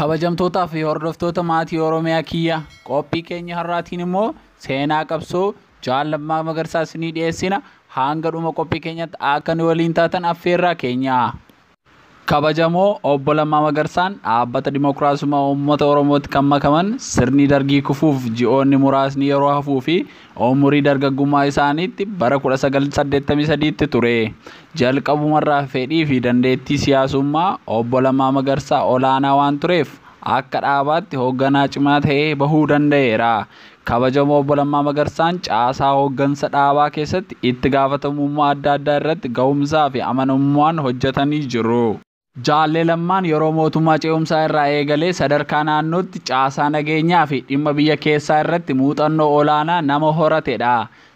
kabajamtootaa fi hordoftoota maatii Oromiyaa kiyya qophii keenya har'aatiin immoo seenaa qabsoo Jaal Lammaa Magarsaa isinii dhiyeessina. Hanga dhuma qophii keenyatti akka nu waliin taatan affeerraa keenya. Kabajamoo Obbo Lammaa Magarsaan dhaabbata Dimookiraasummaa Uummata Oromootti kan makaman sirni dargii kufuuf ji'oonni muraasni yeroo hafuu fi umurii dargaggummaa isaaniitti bara 1983tti ture. Jalqabumarraa fedhii fi dandeettii siyaasummaa Obbo Lammaa Magarsaa olaanaa waan tureef akka dhaabaatti hoogganaa cimaa ta'ee bahuu danda'eera. Kabajamoo Obbo Lammaa Magarsaan caasaa hooggansa dhaabaa keessatti itti gaafatamummaa adda addaa irratti ga'umsaa fi amanamummaan hojjetanii jiru. Jaal Lammaan yeroo mootummaa ce'umsaa irraa eegalee sadarkaa naannootti caasaa nageenyaa fi dhimma biyya keessaa irratti muuxannoo olaanaa nama horatedha.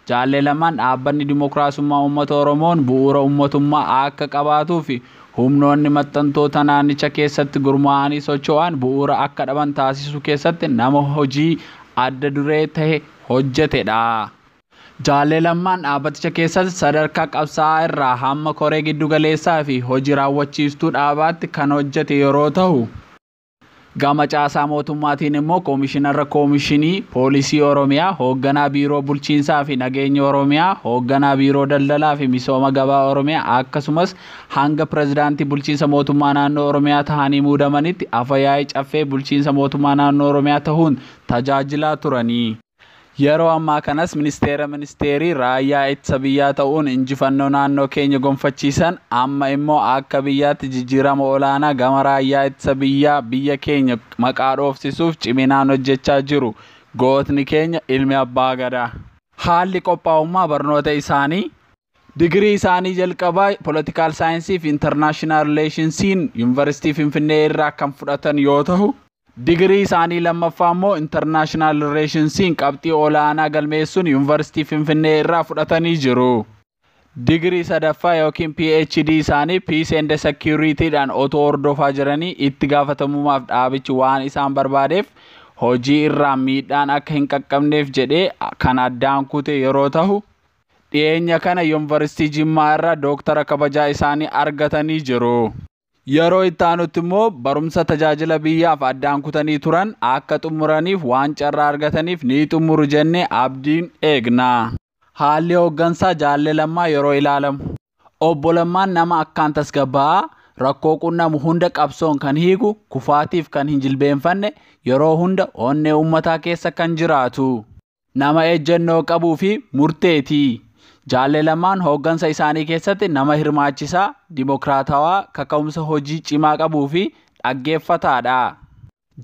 Jaal Lammaan dhaabbanni Dimookiraasummaa Uummata Oromoon bu'uura uummatummaa akka qabaatuu fi humnoonni maxxantoota naannicha keessatti gurmaa'anii socho'an bu'uura akka dhaban taasisuu keessatti nama hojii adda duree ta'e hojjetedha. Jaal Lammaan dhaabbaticha keessatti sadarkaa qabsaa'aa irraa hamma koree giddu galeessaa fi hojii raawwachiistuu dhaabaatti kan hojjete yeroo ta'u, gama caasaa mootummaatiin immoo koomishinarra koomishinii poolisii Oromiyaa, hoogganaa biiroo bulchiinsaa fi nageenya Oromiyaa, hoogganaa biiroo daldalaa fi misooma gabaa Oromiyaa akkasumas hanga pirezidaantii bulchiinsa mootummaa naannoo Oromiyaa tahanii muudamanitti afyaa'ii caffee bulchiinsa mootummaa naannoo Oromiyaa tahuun tajaajilaa turanii. Yeroo ammaa kanas ministeerii raayyaa ittisa biyyaa ta'uun injifannoo naannoo keenya gonfachiisan amma immoo akka biyyaatti jijjiirama olaanaa gama raayyaa ittisa biyyaa biyya keenya maqaa dhoofsisuuf ciminaan hojjechaa jiru gootni keenya ilmi abbaa gadaa. Haalli qophaa'ummaa barnoota isaanii digirii isaanii jalqabaa Political Science fi International Relationsiin Yuunivarsiitii Finfinnee irraa kan fudhatan yoo ta'u, digirii isaanii lammaffaa immoo International Relationsiin qabxii olaanaa galmeessuun Yuunivarsiitii Finfinnee irraa fudhatanii jiru. Digirii sadaffaa yookiin PhD isaanii Peace and Security'dhaan otoo hordofaa jiranii itti gaafatamummaaf dhaabichi waan isaan barbaadeef hojii irraa miidhaan akka hin qaqqabneef jedhee kan addaan kute yeroo ta'u, dhiyeenya kana Yuunivarsiitii Jimmaa irraa dooktara kabajaa isaanii argatanii jiru. Yeroo itti aanutti immoo barumsa tajaajila biyyaaf addaan kutanii turan akka xumuraniif waan carraa argataniif ni xumuru jennee abdiin eegna. Haalli hooggansaa Jaal Lammaa yeroo ilaalamu, Obbo Lammaan nama akkaan tasgabbaa'aa, rakkoo qunnamu hunda qabsoon kan hiiku, kufaatiif kan hin jilbeenfanne, yeroo hunda onnee uummataa keessa kan jiraatu, nama ejjennoo qabuu fi murteeti. Jaal Lammaan hooggansa isaanii keessatti nama hirmaachisaa, dimookiraatawaa, kaka'umsa hojii cimaa qabuu fi dhaggeeffataadha.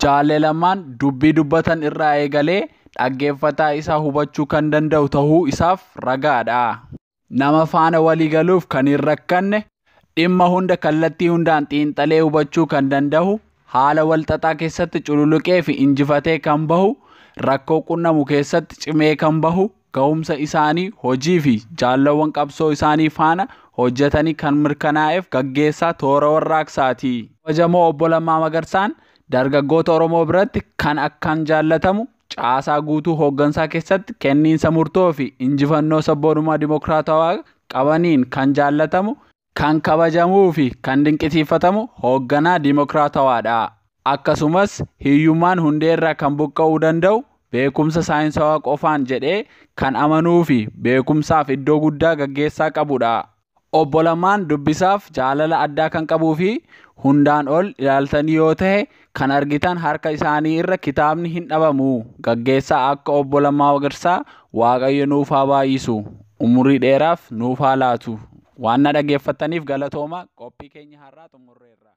Jaal Lammaan dubbii dubbatan irraa eegalee dhaggeeffataa isaa hubachuu kan danda'u ta'uu isaaf ragaadha. Nama faana walii galuuf kan hin rakkanne, dhimma hunda kallattii hundaan xiinxalee hubachuu kan danda'u, haala walxaxaa keessatti cululuqee fi injifatee kan bahu, rakkoo qunnamu keessatti cimee kan bahu, ga'umsa isaanii hojii fi jaallawwan qabsoo isaanii faana hojjetanii kan mirkanaa'eef gaggeessaa toora warraaqsaati. Kabajamoo Obbo Lammaa Magarsaan dargaggoota Oromoo biratti kan akkaan jaallatamu, caasaa guutuu hooggansaa keessatti kenniinsa murtoo fi injifannoo sabboonummaa dimookiraatawaa qabaniin kan jaallatamu, kan kabajamuu fi kan dinqisiifatamu hoogganaa dimookiraatawaadha. Akkasumas hiyyummaan hundeerraa kan buqqa'uu danda'u, beekumsa saayinsawaa qofaan jedhee kan amanuu fi beekumsaaf iddoo guddaa gaggeessaa qabudha. Obbo Lammaan dubbisaaf jaalala addaa kan qabuu fi hundaan ol ilaaltanii yoo ta'e kan argitan harka isaanii irra kitaabni hin dhabamu. Gaggeessaa akka Obbo Lammaa Magarsaa Waaqayyo nuuf haa baay'isu, umurii dheeraaf nuuf haa laatu. Waan na dhaggeeffataniif galatooma. Qophii keenya har'aa xumurreerra.